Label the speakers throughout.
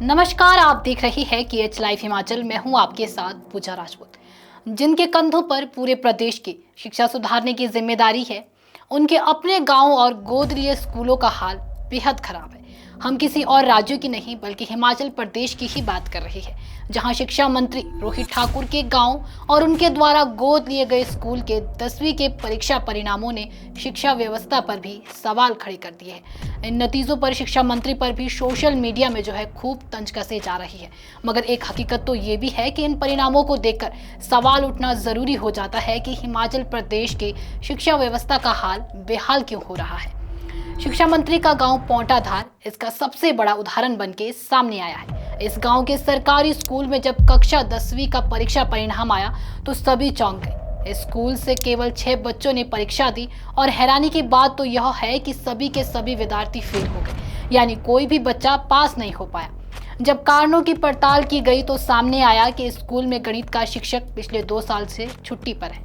Speaker 1: नमस्कार, आप देख रहे हैं KH लाइव हिमाचल। मैं हूं आपके साथ पूजा राजपूत। जिनके कंधों पर पूरे प्रदेश की शिक्षा सुधारने की जिम्मेदारी है, उनके अपने गांव और गोद लिए स्कूलों का हाल बेहद खराब है। हम किसी और राज्यों की नहीं बल्कि हिमाचल प्रदेश की ही बात कर रहे हैं, जहां शिक्षा मंत्री रोहित ठाकुर के गांव और उनके द्वारा गोद लिए गए स्कूल के 10वीं के परीक्षा परिणामों ने शिक्षा व्यवस्था पर भी सवाल खड़े कर दिए हैं। इन नतीजों पर शिक्षा मंत्री पर भी सोशल मीडिया में खूब तंज कसे जा रही है। मगर एक हकीकत तो ये भी है कि इन परिणामों को देखकर सवाल उठना जरूरी हो जाता है कि हिमाचल प्रदेश की शिक्षा व्यवस्था का हाल बेहाल क्यों हो रहा है। शिक्षा मंत्री का गांव पौंटाधार इसका सबसे बड़ा उदाहरण बनके सामने आया है। इस गांव के सरकारी स्कूल में जब कक्षा 10वीं का परीक्षा परिणाम आया तो सभी चौंक गए। इस स्कूल से केवल 6 बच्चों ने परीक्षा दी और हैरानी की बात तो यह है कि सभी के सभी विद्यार्थी फेल हो गए, यानी कोई भी बच्चा पास नहीं हो पाया। जब कारणों की पड़ताल की गई तो सामने आया कि स्कूल में गणित का शिक्षक पिछले 2 साल से छुट्टी पर है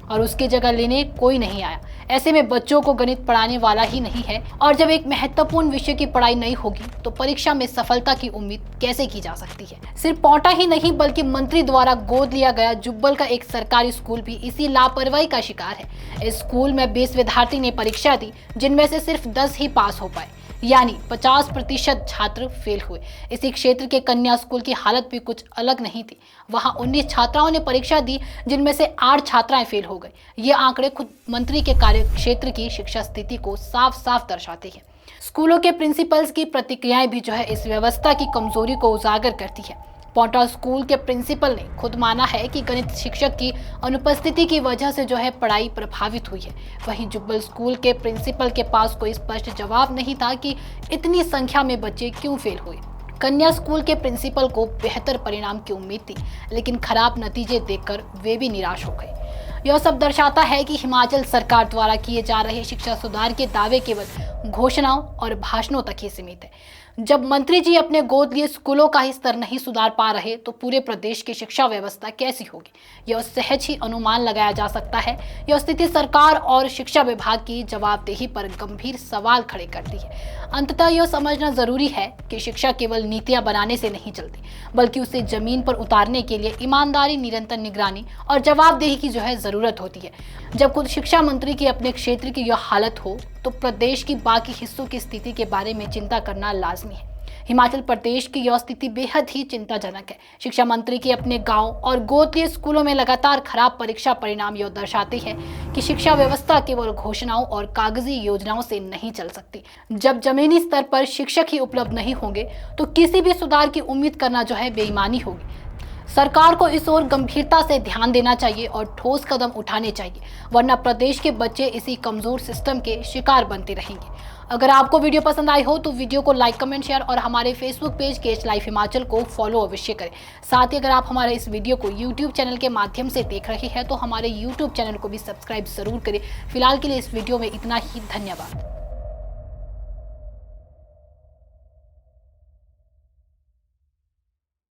Speaker 1: और उसकी जगह लेने कोई नहीं आया। ऐसे में बच्चों को गणित पढ़ाने वाला ही नहीं है और जब एक महत्वपूर्ण विषय की पढ़ाई नहीं होगी तो परीक्षा में सफलता की उम्मीद कैसे की जा सकती है। सिर्फ पौंटा ही नहीं बल्कि मंत्री द्वारा गोद लिया गया जुब्बल का एक सरकारी स्कूल भी इसी लापरवाही का शिकार है। इस स्कूल में 20 विद्यार्थी ने परीक्षा दी, जिनमें से सिर्फ 10 ही पास हो पाए, यानी 50% छात्र फेल हुए। इसी क्षेत्र के कन्या स्कूल की हालत भी कुछ अलग नहीं थी। वहां 19 छात्राओं ने परीक्षा दी, जिनमें से 8 छात्राएं फेल हो गई। ये आंकड़े खुद मंत्री के कार्य क्षेत्र की शिक्षा स्थिति को साफ साफ दर्शाते हैं। स्कूलों के प्रिंसिपल्स की प्रतिक्रियाएं भी इस व्यवस्था की कमजोरी को उजागर करती है। पौंटा स्कूल के प्रिंसिपल ने खुद माना है कि गणित शिक्षक की अनुपस्थिति की वजह से पढ़ाई प्रभावित हुई है। वहीं जुब्बल स्कूल के प्रिंसिपल के पास कोई स्पष्ट जवाब नहीं था कि इतनी संख्या में बच्चे क्यों फेल हुए। कन्या स्कूल के प्रिंसिपल को बेहतर परिणाम की उम्मीद थी, लेकिन खराब नतीजे देखकर वे भी निराश हो गए। यह सब दर्शाता है कि हिमाचल सरकार द्वारा किए जा रहे शिक्षा सुधार के दावे केवल घोषणाओं और भाषणों तक ही सीमित है। जब मंत्री जी अपने गोद लिए स्कूलों का ही स्तर नहीं सुधार पा रहे तो पूरे प्रदेश की शिक्षा व्यवस्था कैसी होगी, यह सहज ही अनुमान लगाया जा सकता है। यह स्थिति सरकार और शिक्षा विभाग की जवाबदेही पर गंभीर सवाल खड़े करती है। अंततः यह समझना जरूरी है कि शिक्षा केवल नीतियां बनाने से नहीं चलती, बल्कि उसे जमीन पर उतारने के लिए ईमानदारी, निरंतर निगरानी और जवाबदेही की जरूरत होती है। जब खुद शिक्षा मंत्री की अपने क्षेत्र की यह हालत हो तो प्रदेश की बाकी हिस्सों की स्थिति के बारे में चिंता करना लाजमी है। हिमाचल प्रदेश की यह स्थिति बेहद ही चिंताजनक है। शिक्षा मंत्री के अपने गांव और गोद लिए स्कूलों में लगातार खराब परीक्षा परिणाम यह दर्शाते हैं कि शिक्षा व्यवस्था केवल घोषणाओं और कागजी योजनाओं से नहीं चल सकती। जब जमीनी स्तर पर शिक्षक ही उपलब्ध नहीं होंगे तो किसी भी सुधार की उम्मीद करना बेईमानी होगी। सरकार को इस ओर गंभीरता से ध्यान देना चाहिए और ठोस कदम उठाने चाहिए, वरना प्रदेश के बच्चे इसी कमजोर सिस्टम के शिकार बनते रहेंगे। अगर आपको वीडियो पसंद आई हो तो वीडियो को लाइक, कमेंट, शेयर और हमारे Facebook page KH live Himachal को फॉलो अवश्य करें। साथ ही अगर आप हमारे इस वीडियो को यूट्यूब चैनल के माध्यम से देख रहे हैं तो हमारे यूट्यूब चैनल को भी सब्सक्राइब जरूर करें। फिलहाल के लिए इस वीडियो में इतना ही। धन्यवाद।